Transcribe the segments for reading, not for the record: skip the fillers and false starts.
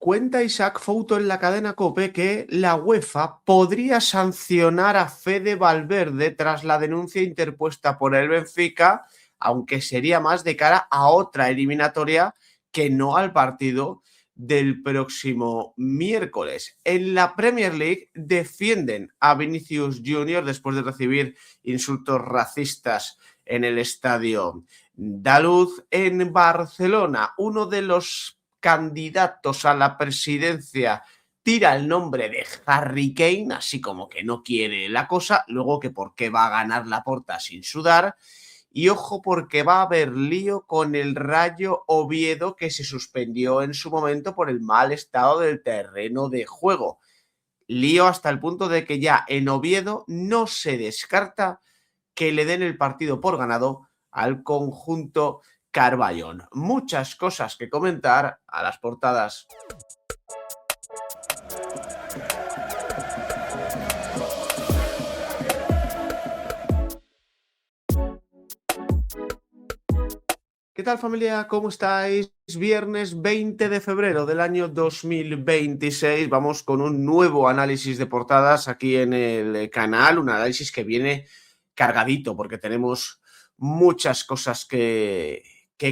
Cuenta Isaac Fouto en la cadena COPE que la UEFA podría sancionar a Fede Valverde tras la denuncia interpuesta por el Benfica, aunque sería más de cara a otra eliminatoria que no al partido del próximo miércoles. En la Premier League defienden a Vinicius Junior después de recibir insultos racistas en el estadio Daluz. En Barcelona, uno de los candidatos a la presidencia tira el nombre de Harry Kane, así como que no quiere la cosa, luego que por qué va a ganar Laporta sin sudar, y ojo porque va a haber lío con el Rayo Oviedo, que se suspendió en su momento por el mal estado del terreno de juego. Lío hasta el punto de que ya en Oviedo no se descarta que le den el partido por ganado al conjunto Carballón. Muchas cosas que comentar a las portadas. ¿Qué tal, familia? ¿Cómo estáis? Viernes 20 de febrero del año 2026. Vamos con un nuevo análisis de portadas aquí en el canal. Un análisis que viene cargadito porque tenemos muchas cosas que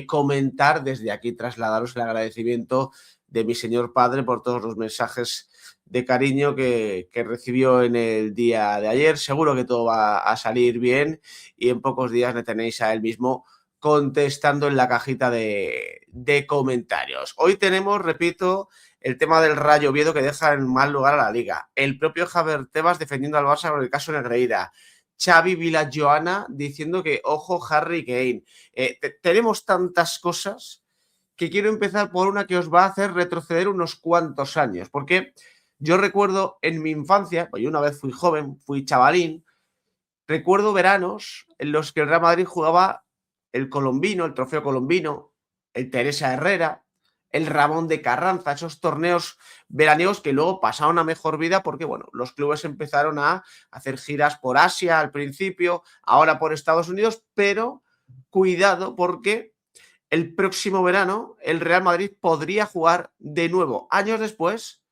comentar. Desde aquí trasladaros el agradecimiento de mi señor padre por todos los mensajes de cariño que recibió en el día de ayer. Seguro que todo va a salir bien y en pocos días le tenéis a él mismo contestando en la cajita de comentarios. Hoy tenemos, repito, el tema del Rayo Oviedo que deja en mal lugar a la Liga. El propio Javier Tebas defendiendo al Barça por el caso Negreira. Xavi Vilajoana diciendo que ojo Harry Kane. Tenemos tantas cosas que quiero empezar por una que os va a hacer retroceder unos cuantos años. Porque yo recuerdo en mi infancia, pues yo una vez fui joven, fui chavalín, recuerdo veranos en los que el Real Madrid jugaba el Colombino, el Trofeo Colombino, el Teresa Herrera, el Ramón de Carranza, esos torneos veraniegos que luego pasaron a mejor vida porque, bueno, los clubes empezaron a hacer giras por Asia al principio, ahora por Estados Unidos, pero cuidado porque el próximo verano el Real Madrid podría jugar de nuevo, años después,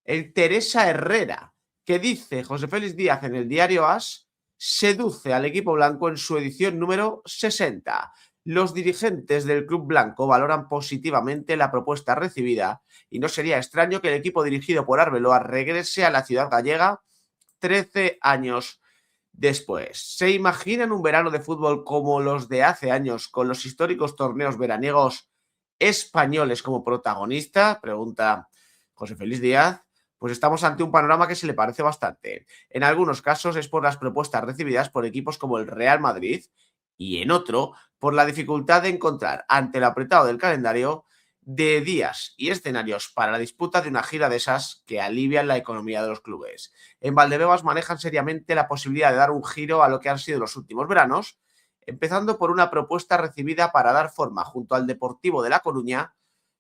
el Teresa Herrera, que dice José Félix Díaz en el diario AS, seduce al equipo blanco en su edición número 60. Los dirigentes del club blanco valoran positivamente la propuesta recibida y no sería extraño que el equipo dirigido por Arbeloa regrese a la ciudad gallega 13 años después. ¿Se imaginan un verano de fútbol como los de hace años, con los históricos torneos veraniegos españoles como protagonista? Pregunta José Félix Díaz. Pues estamos ante un panorama que se le parece bastante. En algunos casos es por las propuestas recibidas por equipos como el Real Madrid y en otro por la dificultad de encontrar ante el apretado del calendario de días y escenarios para la disputa de una gira de esas que alivian la economía de los clubes. En Valdebebas manejan seriamente la posibilidad de dar un giro a lo que han sido los últimos veranos, empezando por una propuesta recibida para dar forma junto al Deportivo de La Coruña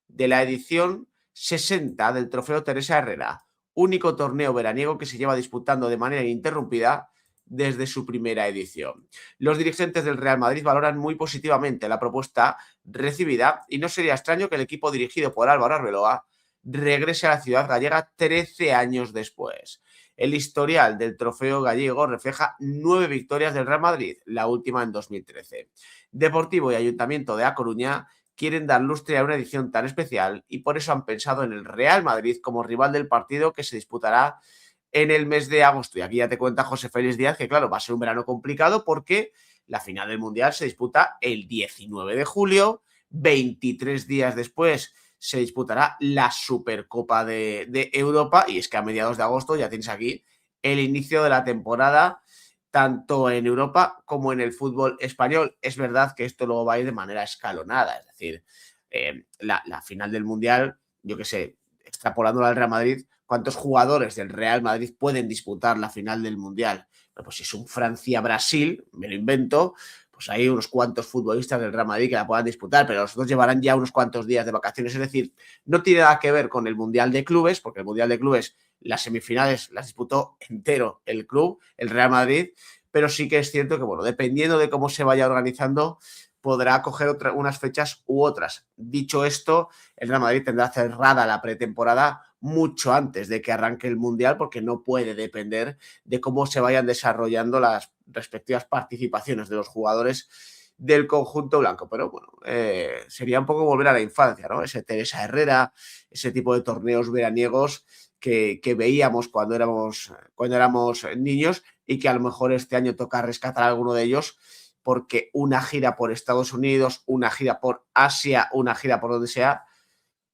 de la edición 60 del Trofeo Teresa Herrera, único torneo veraniego que se lleva disputando de manera ininterrumpida desde su primera edición. Los dirigentes del Real Madrid valoran muy positivamente la propuesta recibida y no sería extraño que el equipo dirigido por Álvaro Arbeloa regrese a la ciudad gallega 13 años después. El historial del trofeo gallego refleja 9 victorias del Real Madrid, la última en 2013. Deportivo y Ayuntamiento de A Coruña quieren dar lustre a una edición tan especial y por eso han pensado en el Real Madrid como rival del partido que se disputará en el mes de agosto. Y aquí ya te cuenta José Félix Díaz que, claro, va a ser un verano complicado porque la final del Mundial se disputa el 19 de julio, 23 días después se disputará la Supercopa de Europa y es que a mediados de agosto ya tienes aquí el inicio de la temporada tanto en Europa como en el fútbol español. Es verdad que esto luego va a ir de manera escalonada, es decir, la final del Mundial, yo qué sé, extrapolando al Real Madrid, ¿cuántos jugadores del Real Madrid pueden disputar la final del Mundial? Bueno, pues si es un Francia-Brasil, me lo invento, pues hay unos cuantos futbolistas del Real Madrid que la puedan disputar, pero los otros llevarán ya unos cuantos días de vacaciones, es decir, no tiene nada que ver con el Mundial de Clubes, porque el Mundial de Clubes las semifinales las disputó entero el club, el Real Madrid, pero sí que es cierto que, bueno, dependiendo de cómo se vaya organizando, podrá coger unas fechas u otras. Dicho esto, el Real Madrid tendrá cerrada la pretemporada mucho antes de que arranque el Mundial, porque no puede depender de cómo se vayan desarrollando las respectivas participaciones de los jugadores del conjunto blanco. Pero bueno, sería un poco volver a la infancia, ¿no? Ese Teresa Herrera, ese tipo de torneos veraniegos que veíamos cuando éramos niños, y que a lo mejor este año toca rescatar alguno de ellos, porque una gira por Estados Unidos, una gira por Asia, una gira por donde sea,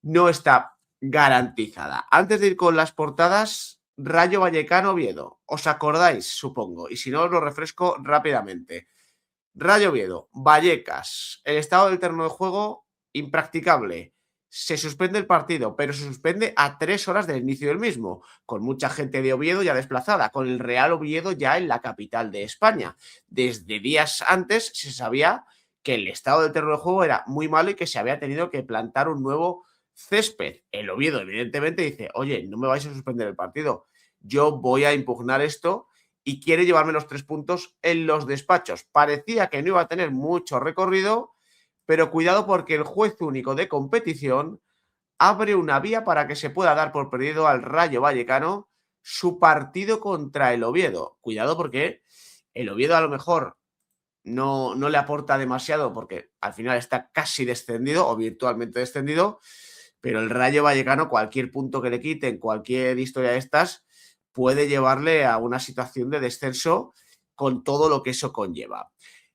no está garantizada. Antes de ir con las portadas, Rayo Vallecano Oviedo. ¿Os acordáis? Supongo. Y si no, os lo refresco rápidamente. Rayo Oviedo, Vallecas. El estado del terreno de juego, impracticable. Se suspende el partido, pero se suspende a 3 horas del inicio del mismo, con mucha gente de Oviedo ya desplazada, con el Real Oviedo ya en la capital de España. Desde días antes se sabía que el estado del terreno de juego era muy malo y que se había tenido que plantar un nuevo césped. El Oviedo, evidentemente, dice: oye, no me vais a suspender el partido, yo voy a impugnar esto, y quiere llevarme los 3 puntos en los despachos. Parecía que no iba a tener mucho recorrido, pero cuidado, porque el juez único de competición abre una vía para que se pueda dar por perdido al Rayo Vallecano su partido contra el Oviedo. Cuidado, porque el Oviedo a lo mejor no le aporta demasiado, porque al final está casi descendido o virtualmente descendido, pero el Rayo Vallecano, cualquier punto que le quiten, cualquier historia de estas, puede llevarle a una situación de descenso, con todo lo que eso conlleva.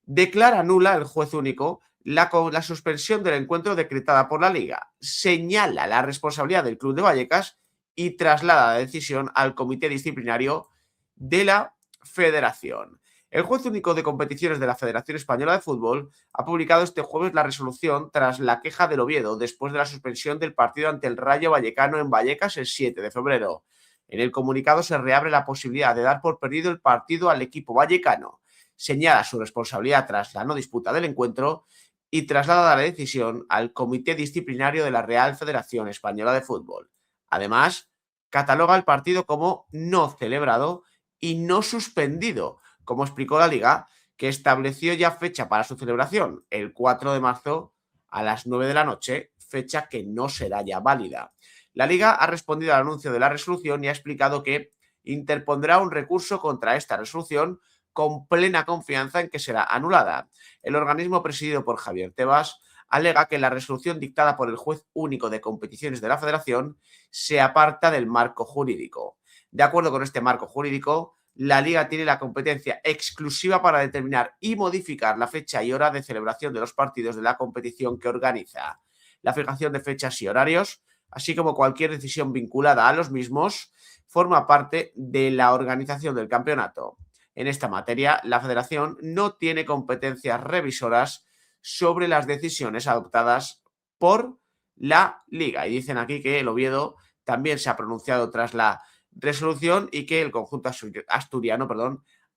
Declara nula el juez único la suspensión del encuentro decretada por la Liga. Señala la responsabilidad del Club de Vallecas y traslada la decisión al comité disciplinario de la Federación. El juez único de competiciones de la Federación Española de Fútbol ha publicado este jueves la resolución tras la queja del Oviedo después de la suspensión del partido ante el Rayo Vallecano en Vallecas el 7 de febrero. En el comunicado se reabre la posibilidad de dar por perdido el partido al equipo vallecano. Señala su responsabilidad tras la no disputa del encuentro y traslada la decisión al comité disciplinario de la Real Federación Española de Fútbol. Además, cataloga el partido como no celebrado y no suspendido, como explicó la Liga, que estableció ya fecha para su celebración, el 4 de marzo a las 9 de la noche, fecha que no será ya válida. La Liga ha respondido al anuncio de la resolución y ha explicado que interpondrá un recurso contra esta resolución, con plena confianza en que será anulada. El organismo, presidido por Javier Tebas, alega que la resolución dictada por el juez único de competiciones de la Federación se aparta del marco jurídico. De acuerdo con este marco jurídico, la Liga tiene la competencia exclusiva para determinar y modificar la fecha y hora de celebración de los partidos de la competición que organiza. La fijación de fechas y horarios, así como cualquier decisión vinculada a los mismos, forma parte de la organización del campeonato. En esta materia, la Federación no tiene competencias revisoras sobre las decisiones adoptadas por la Liga. Y dicen aquí que el Oviedo también se ha pronunciado tras la resolución y que el conjunto asturiano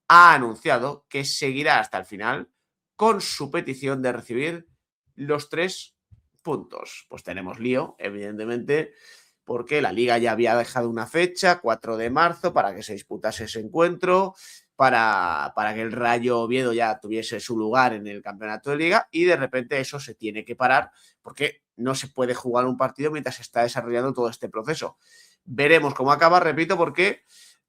ha anunciado que seguirá hasta el final con su petición de recibir los 3 puntos. Pues tenemos lío, evidentemente, porque la Liga ya había dejado una fecha, 4 de marzo, para que se disputase ese encuentro, para que el Rayo Oviedo ya tuviese su lugar en el campeonato de Liga, y de repente eso se tiene que parar, porque no se puede jugar un partido mientras se está desarrollando todo este proceso. Veremos cómo acaba, repito, porque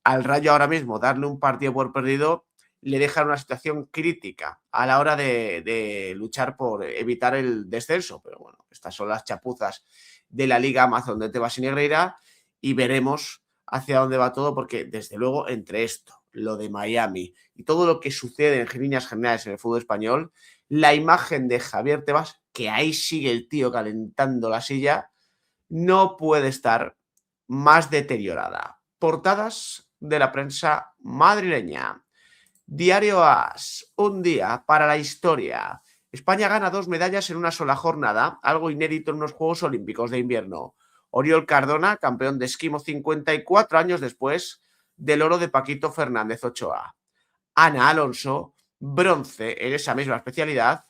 al Rayo ahora mismo darle un partido por perdido le deja en una situación crítica a la hora de luchar por evitar el descenso. Pero bueno, estas son las chapuzas de la Liga Amazon de Tebas y Negreira, y veremos hacia dónde va todo, porque desde luego, entre esto, lo de Miami y todo lo que sucede en líneas generales en el fútbol español, la imagen de Javier Tebas, que ahí sigue el tío calentando la silla, no puede estar más deteriorada. Portadas de la prensa madrileña. Diario AS, un día para la historia. España gana 2 medallas en una sola jornada, algo inédito en unos Juegos Olímpicos de invierno. Oriol Cardona, campeón de esquimo 54 años después del oro de Paquito Fernández Ochoa. Ana Alonso, bronce en esa misma especialidad,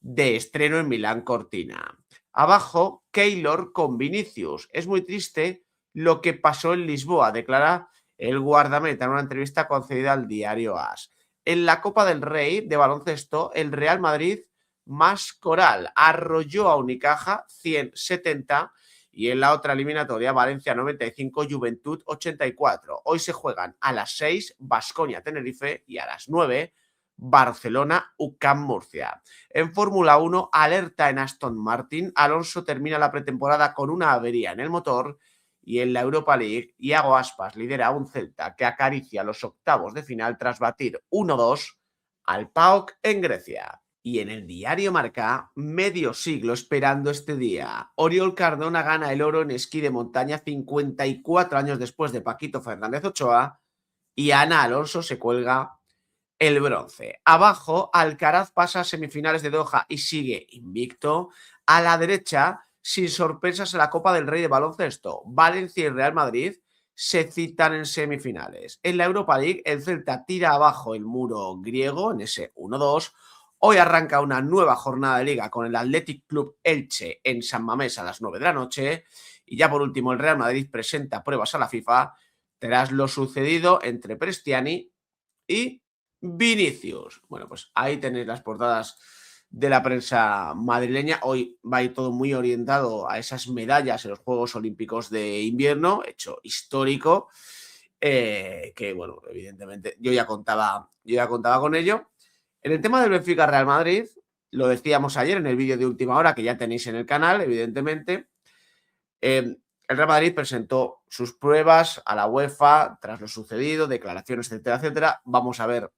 de estreno en Milán Cortina. Abajo, Keylor con Vinicius. Es muy triste lo que pasó en Lisboa, declara el guardameta en una entrevista concedida al diario AS. En la Copa del Rey de baloncesto, el Real Madrid Mascoral arrolló a Unicaja 170 y en la otra eliminatoria Valencia 95, Juventud 84. Hoy se juegan a las 6 Baskonia-Tenerife y a las 9 Barcelona-UCAM Murcia. En Fórmula 1, alerta en Aston Martin. Alonso termina la pretemporada con una avería en el motor. Y en la Europa League, Iago Aspas lidera a un Celta que acaricia los octavos de final tras batir 1-2 al PAOK en Grecia. Y en el diario Marca, medio siglo esperando este día. Oriol Cardona gana el oro en esquí de montaña 54 años después de Paquito Fernández Ochoa y Ana Alonso se cuelga el bronce. Abajo, Alcaraz pasa a semifinales de Doha y sigue invicto. A la derecha, sin sorpresas en la Copa del Rey de baloncesto, Valencia y Real Madrid se citan en semifinales. En la Europa League, el Celta tira abajo el muro griego en ese 1-2. Hoy arranca una nueva jornada de liga con el Athletic Club Elche en San Mamés a las 9 de la noche. Y ya por último, el Real Madrid presenta pruebas a la FIFA tras lo sucedido entre Prestiani y Vinicius. Bueno, pues ahí tenéis las portadas de la prensa madrileña. Hoy va a ir todo muy orientado a esas medallas en los Juegos Olímpicos de invierno, hecho histórico, que bueno, evidentemente yo ya contaba con ello. En el tema del Benfica Real Madrid, lo decíamos ayer en el vídeo de última hora que ya tenéis en el canal, evidentemente. El Real Madrid presentó sus pruebas a la UEFA tras lo sucedido, declaraciones, etcétera, etcétera. Vamos a ver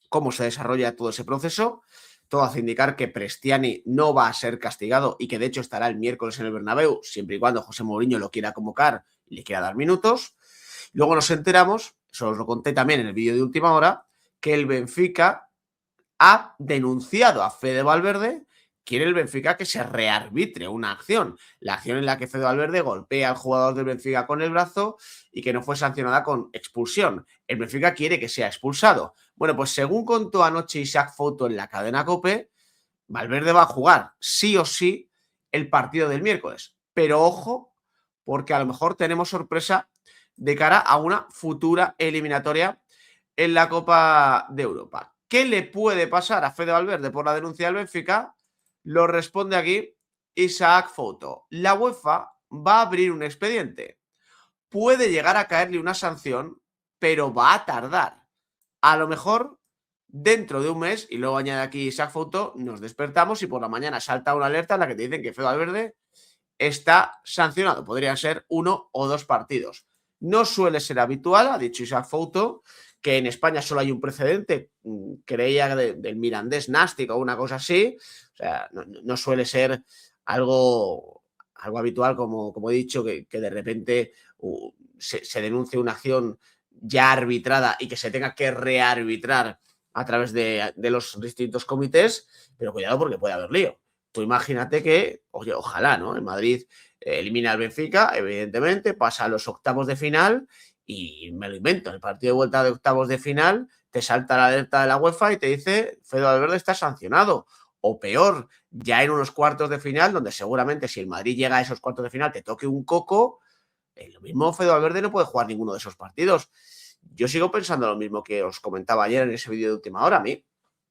cómo se desarrolla todo ese proceso. Todo hace indicar que Prestiani no va a ser castigado y que de hecho estará el miércoles en el Bernabéu, siempre y cuando José Mourinho lo quiera convocar y le quiera dar minutos. Luego nos enteramos, eso os lo conté también en el vídeo de última hora, que el Benfica ha denunciado a Fede Valverde. Quiere el Benfica que se rearbitre una acción. La acción en la que Fede Valverde golpea al jugador del Benfica con el brazo y que no fue sancionada con expulsión. El Benfica quiere que sea expulsado. Bueno, pues según contó anoche Isaac Foto en la cadena COPE, Valverde va a jugar sí o sí el partido del miércoles. Pero ojo, porque a lo mejor tenemos sorpresa de cara a una futura eliminatoria en la Copa de Europa. ¿Qué le puede pasar a Fede Valverde por la denuncia del Benfica? Lo responde aquí Isaac Foto. La UEFA va a abrir un expediente. Puede llegar a caerle una sanción, pero va a tardar. A lo mejor dentro de un mes, y luego añade aquí Isaac Foto, nos despertamos y por la mañana salta una alerta en la que te dicen que Fede Valverde está sancionado. Podrían ser 1 o 2 partidos. No suele ser habitual, ha dicho Isaac Foto, que en España solo hay un precedente, creía del Mirandés Nàstic o una cosa así. O sea, no suele ser algo habitual, como he dicho, que de repente se denuncie una acción ya arbitrada y que se tenga que rearbitrar a través de los distintos comités, pero cuidado porque puede haber lío. Tú imagínate que, oye, ojalá, ¿no? El Madrid elimina al Benfica, evidentemente, pasa a los octavos de final y me lo invento, en el partido de vuelta de octavos de final te salta la alerta de la UEFA y te dice Fede Valverde está sancionado. O peor, ya en unos cuartos de final, donde seguramente si el Madrid llega a esos cuartos de final te toque un coco, lo mismo Fede Valverde no puede jugar ninguno de esos partidos. Yo sigo pensando lo mismo que os comentaba ayer en ese vídeo de última hora. A mí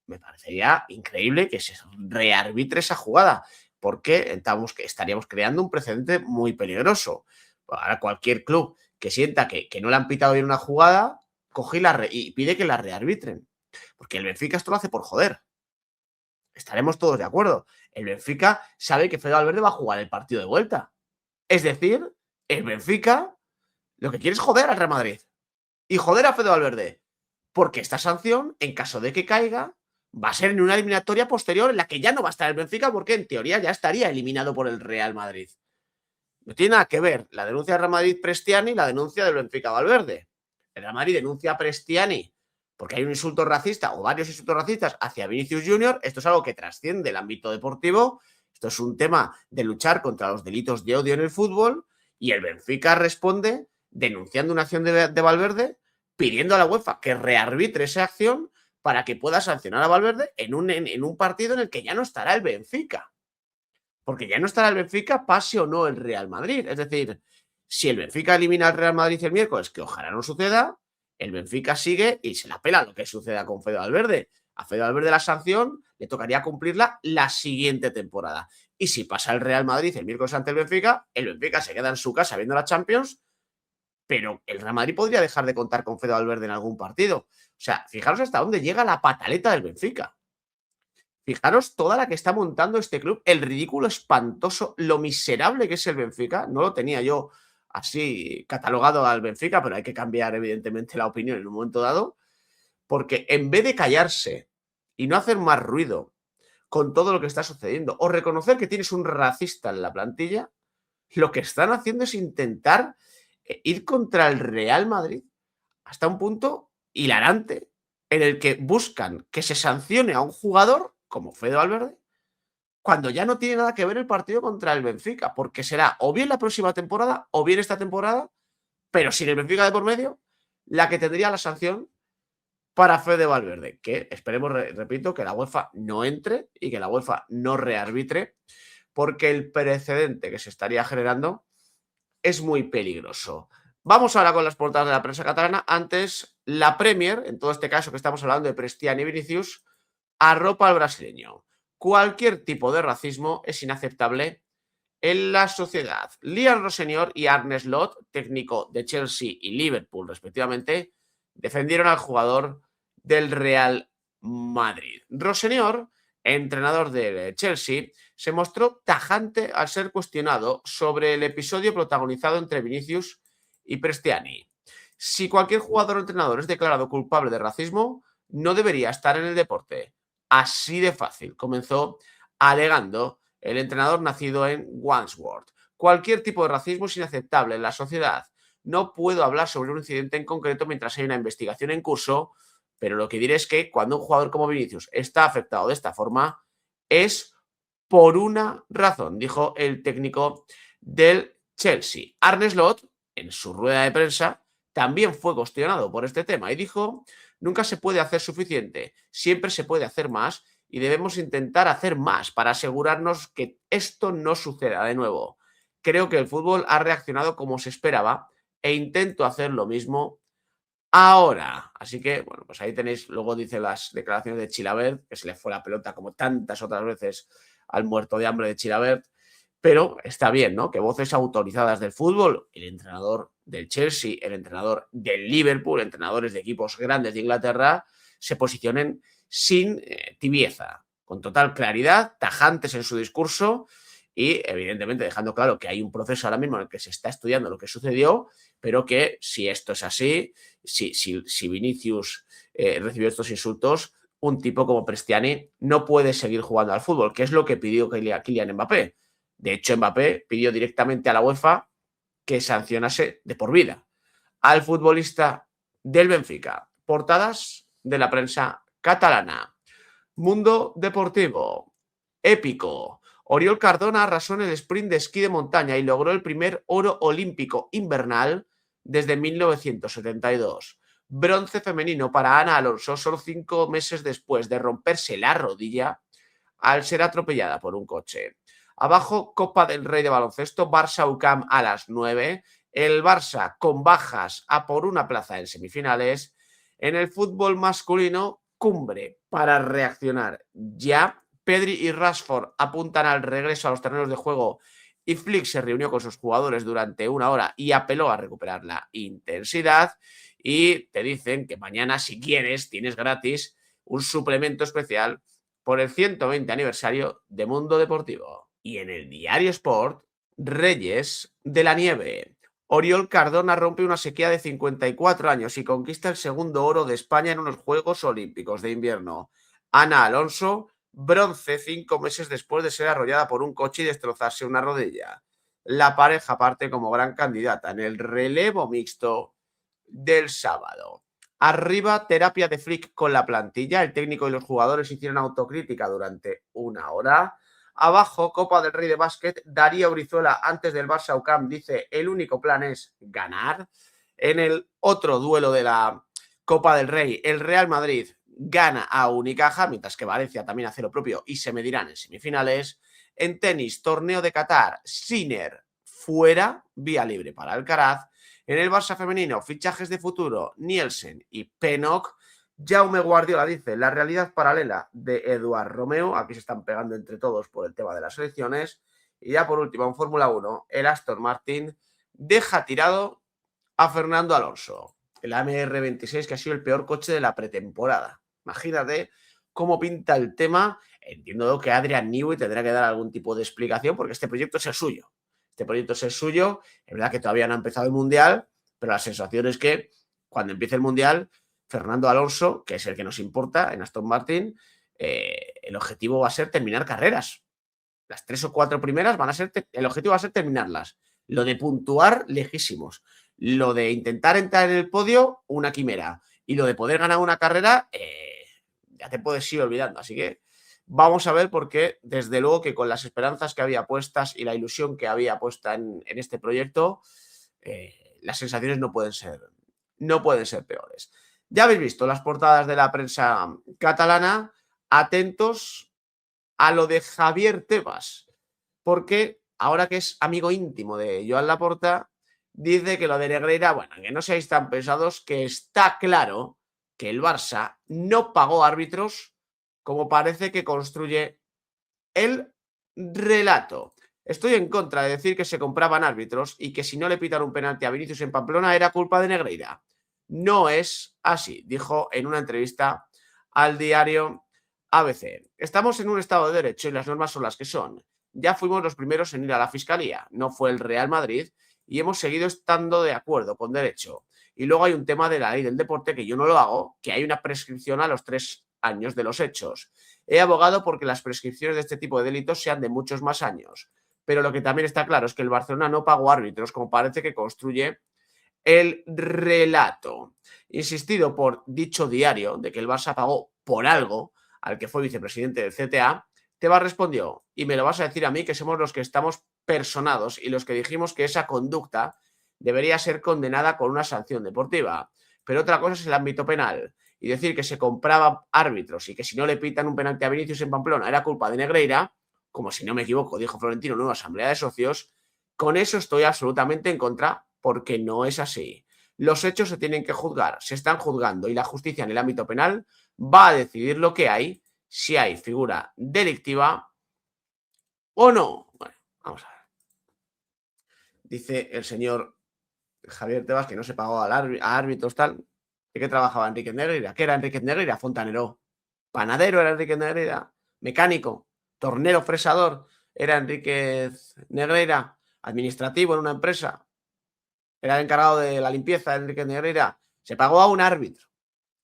me parecería increíble que se rearbitre esa jugada, porque estaríamos creando un precedente muy peligroso. Ahora cualquier club que sienta que no le han pitado bien una jugada, coge y pide que la rearbitren. Porque el Benfica esto lo hace por joder. Estaremos todos de acuerdo. El Benfica sabe que Fede Valverde va a jugar el partido de vuelta. Es decir, el Benfica lo que quiere es joder al Real Madrid. Y joder a Fede Valverde. Porque esta sanción, en caso de que caiga, va a ser en una eliminatoria posterior en la que ya no va a estar el Benfica porque en teoría ya estaría eliminado por el Real Madrid. No tiene nada que ver la denuncia del Real Madrid Prestiani y la denuncia del Benfica Valverde. El Real Madrid denuncia a Prestiani porque hay un insulto racista o varios insultos racistas hacia Vinicius Junior. Esto es algo que trasciende el ámbito deportivo. Esto es un tema de luchar contra los delitos de odio en el fútbol y el Benfica responde denunciando una acción de Valverde, pidiendo a la UEFA que rearbitre esa acción para que pueda sancionar a Valverde en un partido en el que ya no estará el Benfica. Porque ya no estará el Benfica, pase o no el Real Madrid. Es decir, si el Benfica elimina al Real Madrid el miércoles, que ojalá no suceda, el Benfica sigue y se la pela lo que suceda con Fede Valverde. A Fede Valverde la sanción le tocaría cumplirla la siguiente temporada. Y si pasa el Real Madrid el miércoles ante el Benfica se queda en su casa viendo la Champions, pero el Real Madrid podría dejar de contar con Fede Valverde en algún partido. O sea, fijaros hasta dónde llega la pataleta del Benfica. Fijaros toda la que está montando este club, el ridículo espantoso, lo miserable que es el Benfica. No lo tenía yo así catalogado al Benfica, pero hay que cambiar evidentemente la opinión en un momento dado, porque en vez de callarse y no hacer más ruido con todo lo que está sucediendo, o reconocer que tienes un racista en la plantilla, lo que están haciendo es intentar ir contra el Real Madrid hasta un punto hilarante en el que buscan que se sancione a un jugador como Fede Valverde cuando ya no tiene nada que ver el partido contra el Benfica, porque será o bien la próxima temporada o bien esta temporada, pero sin el Benfica de por medio, la que tendría la sanción para Fede Valverde, que esperemos, repito, que la UEFA no entre y que la UEFA no rearbitre, porque el precedente que se estaría generando es muy peligroso. Vamos ahora con las portadas de la prensa catalana. Antes, la Premier, en todo este caso que estamos hablando de Prestiani y Vinicius, arropa al brasileño. Cualquier tipo de racismo es inaceptable en la sociedad. Liam Rossenior y Arne Slot, técnico de Chelsea y Liverpool respectivamente, defendieron al jugador del Real Madrid. Rossenior, entrenador del Chelsea, se mostró tajante al ser cuestionado sobre el episodio protagonizado entre Vinicius y Prestiani. Si cualquier jugador o entrenador es declarado culpable de racismo, no debería estar en el deporte. Así de fácil, comenzó alegando el entrenador nacido en Wandsworth. Cualquier tipo de racismo es inaceptable en la sociedad. No puedo hablar sobre un incidente en concreto mientras hay una investigación en curso, pero lo que diré es que cuando un jugador como Vinicius está afectado de esta forma, es por una razón, dijo el técnico del Chelsea. Arne Slot, en su rueda de prensa, también fue cuestionado por este tema y dijo: nunca se puede hacer suficiente, siempre se puede hacer más y debemos intentar hacer más para asegurarnos que esto no suceda de nuevo. Creo que el fútbol ha reaccionado como se esperaba e intento hacer lo mismo ahora. Así que, bueno, pues ahí tenéis, luego dice las declaraciones de Chilavert, que se le fue la pelota como tantas otras veces al muerto de hambre de Chilavert, pero está bien, ¿no? Que voces autorizadas del fútbol, el entrenador del Chelsea, el entrenador del Liverpool, entrenadores de equipos grandes de Inglaterra, se posicionen sin tibieza, con total claridad, tajantes en su discurso y evidentemente dejando claro que hay un proceso ahora mismo en el que se está estudiando lo que sucedió, pero que si esto es así, si Vinicius recibió estos insultos, un tipo como Prestiani no puede seguir jugando al fútbol, que es lo que pidió Kylian Mbappé. De hecho, Mbappé pidió directamente a la UEFA que sancionase de por vida al futbolista del Benfica. Portadas de la prensa catalana. Mundo Deportivo. Épico. Oriol Cardona arrasó en el sprint de esquí de montaña y logró el primer oro olímpico invernal desde 1972. Bronce femenino para Ana Alonso solo 5 meses después de romperse la rodilla al ser atropellada por un coche. Abajo, Copa del Rey de baloncesto, Barça-UCAM a las 9. El Barça con bajas a por una plaza en semifinales. En el fútbol masculino, cumbre para reaccionar ya. Pedri y Rashford apuntan al regreso a los terrenos de juego y Flick se reunió con sus jugadores durante una hora y apeló a recuperar la intensidad. Y te dicen que mañana, si quieres, tienes gratis un suplemento especial por el 120 aniversario de Mundo Deportivo. Y en el Diario Sport, Reyes de la Nieve. Oriol Cardona rompe una sequía de 54 años y conquista el segundo oro de España en unos Juegos Olímpicos de invierno. Ana Alonso, bronce 5 meses después de ser arrollada por un coche y destrozarse una rodilla. La pareja parte como gran candidata en el relevo mixto del sábado. Arriba, terapia de Flick con la plantilla. El técnico y los jugadores hicieron autocrítica durante una hora. Abajo, Copa del Rey de básquet. Darío Brizuela, antes del Barça UCAM, dice: el único plan es ganar. En el otro duelo de la Copa del Rey, el Real Madrid gana a Unicaja, mientras que Valencia también hace lo propio y se medirán en semifinales. En tenis, torneo de Qatar, Sinner fuera, vía libre para Alcaraz. En el Barça femenino, fichajes de futuro, Nielsen y Pennock. Jaume Guardiola dice, la realidad paralela de Eduard Romeo, aquí se están pegando entre todos por el tema de las elecciones. Y ya por último, en Fórmula 1, el Aston Martin deja tirado a Fernando Alonso, el AMR26, que ha sido el peor coche de la pretemporada. Imagínate cómo pinta el tema. Entiendo que Adrian Newey tendrá que dar algún tipo de explicación porque este proyecto es el suyo. Este proyecto es el suyo. Es verdad que todavía no ha empezado el Mundial, pero la sensación es que cuando empiece el Mundial, Fernando Alonso, que es el que nos importa en Aston Martin, el objetivo va a ser terminar carreras. Las 3 o 4 primeras van a ser, el objetivo va a ser terminarlas. Lo de puntuar, lejísimos. Lo de intentar entrar en el podio, una quimera. Y lo de poder ganar una carrera, ya te puedes ir olvidando. Así que vamos a ver, porque desde luego que con las esperanzas que había puestas y la ilusión que había puesta en este proyecto, las sensaciones no pueden ser peores. Ya habéis visto las portadas de la prensa catalana. Atentos a lo de Javier Tebas, porque ahora que es amigo íntimo de Joan Laporta, dice que lo de Negreira, bueno, que no seáis tan pesados, que está claro que el Barça no pagó árbitros como parece que construye el relato. Estoy en contra de decir que se compraban árbitros y que si no le pitan un penalti a Vinicius en Pamplona era culpa de Negreira. No es así, dijo en una entrevista al diario ABC. Estamos en un estado de derecho y las normas son las que son. Ya fuimos los primeros en ir a la fiscalía, no fue el Real Madrid, y hemos seguido estando de acuerdo con derecho. Y luego hay un tema de la ley del deporte que yo no lo hago, que hay una prescripción a los 3 años de los hechos. He abogado porque las prescripciones de este tipo de delitos sean de muchos más años. Pero lo que también está claro es que el Barcelona no pagó árbitros, como parece que construye el relato. Insistido por dicho diario de que el Barça pagó por algo al que fue vicepresidente del CTA, Tebas respondió, y me lo vas a decir a mí, que somos los que estamos personados y los que dijimos que esa conducta debería ser condenada con una sanción deportiva. Pero otra cosa es el ámbito penal. Y decir que se compraba árbitros y que si no le pitan un penalti a Vinicius en Pamplona era culpa de Negreira, como si no me equivoco, dijo Florentino en una asamblea de socios, con eso estoy absolutamente en contra, porque no es así. Los hechos se tienen que juzgar, se están juzgando y la justicia en el ámbito penal va a decidir lo que hay, si hay figura delictiva o no. Bueno, vamos a ver. Dice el señor Javier Tebas que no se pagó a árbitros tal. ¿De qué trabajaba Enrique Negreira? ¿Qué era Enrique Negreira? Fontanero. Panadero era Enrique Negreira. Mecánico. Tornero fresador era Enrique Negreira. Administrativo en una empresa. Era el encargado de la limpieza de Enrique Negreira. Se pagó a un árbitro.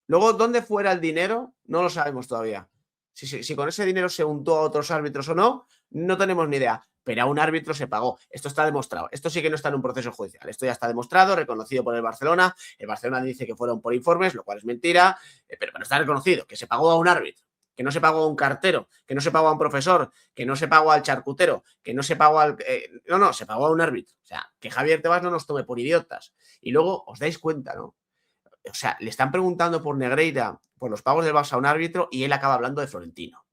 Luego, ¿dónde fuera el dinero? No lo sabemos todavía. Si con ese dinero se untó a otros árbitros o no, no tenemos ni idea. Pero a un árbitro se pagó. Esto está demostrado. Esto sí que no está en un proceso judicial. Esto ya está demostrado, reconocido por el Barcelona. El Barcelona dice que fueron por informes, lo cual es mentira, pero está reconocido, que se pagó a un árbitro, que no se pagó a un cartero, que no se pagó a un profesor, que no se pagó al charcutero, que no se pagó al... no, se pagó a un árbitro. O sea, que Javier Tebas no nos tome por idiotas. Y luego os dais cuenta, ¿no? O sea, le están preguntando por Negreira, por los pagos del Barça a un árbitro, y él acaba hablando de Florentino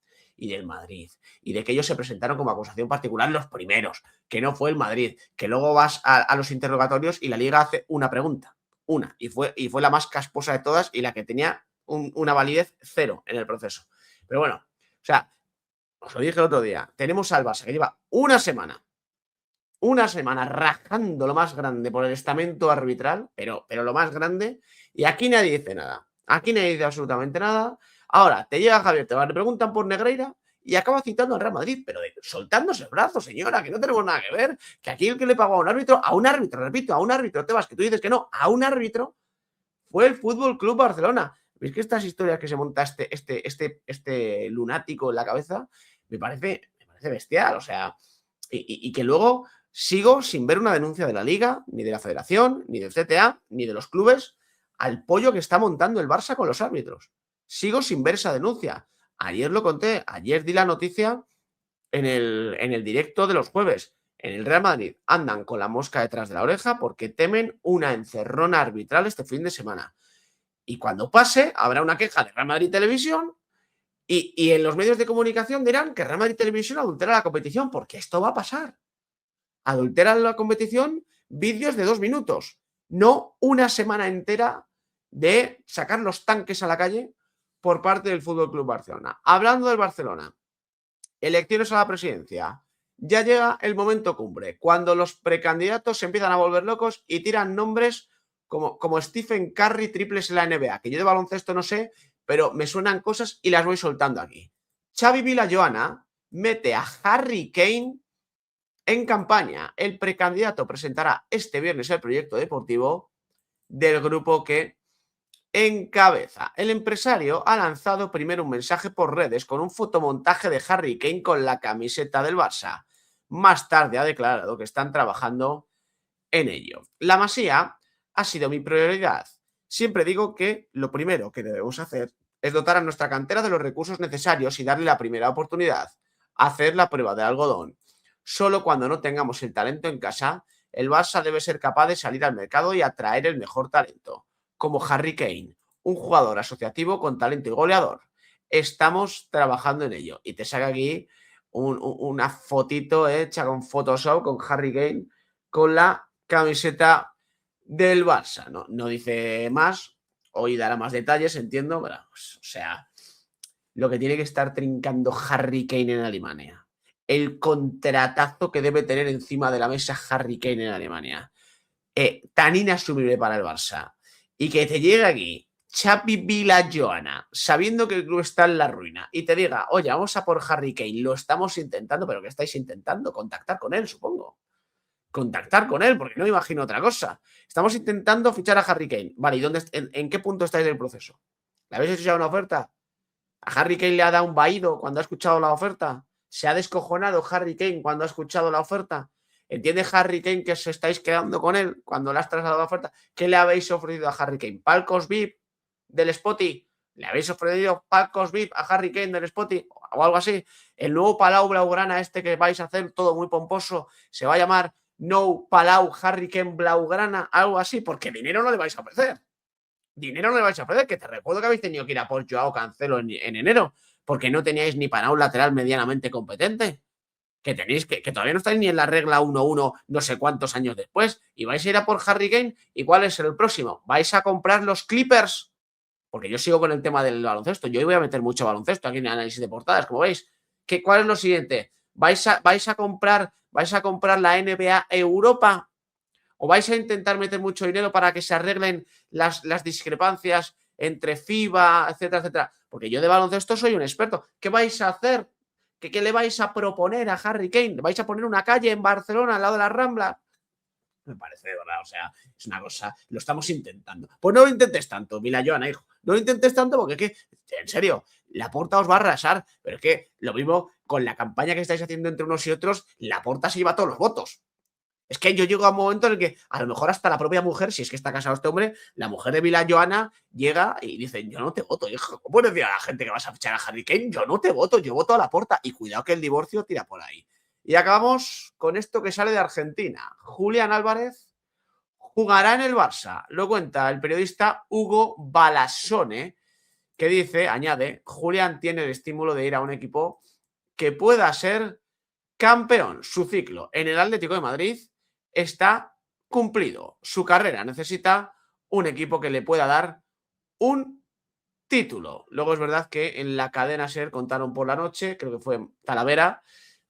y del Madrid, y de que ellos se presentaron como acusación particular los primeros, que no fue el Madrid, que luego vas a los interrogatorios y la Liga hace una pregunta, y fue la más casposa de todas y la que tenía una validez cero en el proceso. Pero bueno, o sea, os lo dije el otro día, tenemos al Barça que lleva una semana rajando lo más grande por el estamento arbitral, pero lo más grande, y aquí nadie dice nada. Aquí nadie dice absolutamente nada. Ahora, te llega Javier, le preguntan por Negreira y acaba citando al Real Madrid, pero soltándose el brazo, señora, que no tenemos nada que ver, que aquí el que le pagó a un árbitro, repito, a un árbitro, Tebas, que tú dices que no, a un árbitro, fue el Fútbol Club Barcelona. ¿Veis que estas historias que se monta este lunático en la cabeza me parece bestial? O sea, y que luego sigo sin ver una denuncia de la Liga, ni de la Federación, ni del CTA, ni de los clubes al pollo que está montando el Barça con los árbitros. Sigo sin ver esa denuncia. Ayer lo conté, ayer di la noticia en el directo de los jueves. En el Real Madrid andan con la mosca detrás de la oreja porque temen una encerrona arbitral este fin de semana. Y cuando pase, habrá una queja de Real Madrid Televisión y en los medios de comunicación dirán que Real Madrid Televisión adultera la competición, porque esto va a pasar. Adulteran la competición vídeos de 2 minutos, no una semana entera de sacar los tanques a la calle por parte del Fútbol Club Barcelona. Hablando del Barcelona, elecciones a la presidencia. Ya llega el momento cumbre, cuando los precandidatos se empiezan a volver locos y tiran nombres como Stephen Curry, triples en la NBA, que yo de baloncesto no sé, pero me suenan cosas y las voy soltando aquí. Xavi Villajoana mete a Harry Kane en campaña. El precandidato presentará este viernes el proyecto deportivo del grupo que encabeza. El empresario ha lanzado primero un mensaje por redes con un fotomontaje de Harry Kane con la camiseta del Barça. Más tarde ha declarado que están trabajando en ello. La Masía ha sido mi prioridad. Siempre digo que lo primero que debemos hacer es dotar a nuestra cantera de los recursos necesarios y darle la primera oportunidad. Hacer la prueba de algodón. Solo cuando no tengamos el talento en casa, el Barça debe ser capaz de salir al mercado y atraer el mejor talento, como Harry Kane, un jugador asociativo con talento y goleador. Estamos trabajando en ello. Y te saca aquí una fotito hecha con Photoshop con Harry Kane con la camiseta del Barça. No dice más, hoy dará más detalles, entiendo, pero, pues, o sea, lo que tiene que estar trincando Harry Kane en Alemania. El contratazo que debe tener encima de la mesa Harry Kane en Alemania. Tan inasumible para el Barça. Y que te llegue aquí Xavi Villajoana, sabiendo que el club está en la ruina, y te diga, oye, vamos a por Harry Kane, lo estamos intentando, pero ¿qué estáis intentando? Contactar con él, supongo. Contactar con él, porque no me imagino otra cosa. Estamos intentando fichar a Harry Kane. Vale, ¿y en qué punto estáis del proceso? ¿Le habéis hecho ya una oferta? ¿A Harry Kane le ha dado un vaído cuando ha escuchado la oferta? ¿Se ha descojonado Harry Kane cuando ha escuchado la oferta? ¿Entiende Harry Kane que os estáis quedando con él cuando le has trasladado la oferta? ¿Qué le habéis ofrecido a Harry Kane? ¿Palcos VIP del Spotty? ¿Le habéis ofrecido palcos VIP a Harry Kane del Spotty? O algo así. El nuevo Palau Blaugrana este que vais a hacer, todo muy pomposo, se va a llamar No Palau Harry Kane Blaugrana, algo así, porque dinero no le vais a ofrecer. Dinero no le vais a ofrecer, que te recuerdo que habéis tenido que ir a por Joao Cancelo en enero, porque no teníais ni para un lateral medianamente competente. Que tenéis que todavía no estáis ni en la regla 1-1 no sé cuántos años después, y vais a ir a por Harry Kane. ¿Y cuál es el próximo? ¿Vais a comprar los Clippers? Porque yo sigo con el tema del baloncesto. Yo voy a meter mucho baloncesto aquí en el análisis de portadas, como veis. ¿Cuál es lo siguiente? ¿Vais a comprar la NBA Europa? ¿O vais a intentar meter mucho dinero para que se arreglen las discrepancias entre FIBA, etcétera, etcétera? Porque yo de baloncesto soy un experto. ¿Qué vais a hacer? ¿Qué le vais a proponer a Harry Kane? ¿Le vais a poner una calle en Barcelona al lado de la Rambla? Me parece de verdad, o sea, es una cosa, lo estamos intentando. Pues no lo intentes tanto, Villajoana, hijo. No lo intentes tanto porque es que, en serio, Laporta os va a arrasar. Pero es que lo mismo con la campaña que estáis haciendo entre unos y otros, Laporta se lleva todos los votos. Es que yo llego a un momento en el que a lo mejor hasta la propia mujer, si es que está casado este hombre, la mujer de Villajoana llega y dice, yo no te voto, hijo. ¿Cómo puedes decir a la gente que vas a fichar a Harry Kane? Yo no te voto, yo voto a Laporta. Y cuidado que el divorcio tira por ahí. Y acabamos con esto que sale de Argentina. Julián Álvarez jugará en el Barça. Lo cuenta el periodista Hugo Balasone, que dice, añade, Julián tiene el estímulo de ir a un equipo que pueda ser campeón. Su ciclo en el Atlético de Madrid está cumplido. Su carrera necesita un equipo que le pueda dar un título. Luego es verdad que en la cadena SER contaron por la noche, creo que fue Talavera,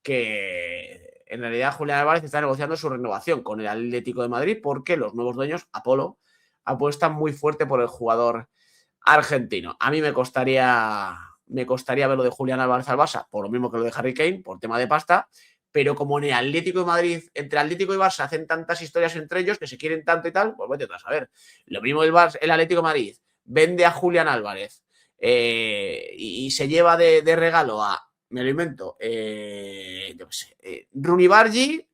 que en realidad Julián Álvarez está negociando su renovación con el Atlético de Madrid porque los nuevos dueños, Apolo, apuestan muy fuerte por el jugador argentino. A mí me costaría ver lo de Julián Álvarez al Barça, por lo mismo que lo de Harry Kane, por tema de pasta, pero como en el Atlético de Madrid, entre Atlético y Barça hacen tantas historias entre ellos que se quieren tanto y tal, pues vete a saber. Lo mismo el Atlético de Madrid vende a Julián Álvarez y se lleva de regalo a, me lo invento, yo qué sé, Rooney Bargi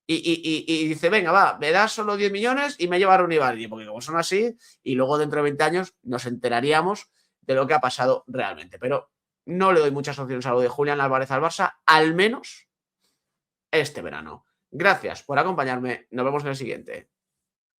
y dice, venga, va, me das solo 10 millones y me lleva a Rooney Bargi, porque como son así, y luego dentro de 20 años nos enteraríamos de lo que ha pasado realmente. Pero no le doy muchas opciones a lo de Julián Álvarez al Barça, al menos este verano. Gracias por acompañarme. Nos vemos en el siguiente.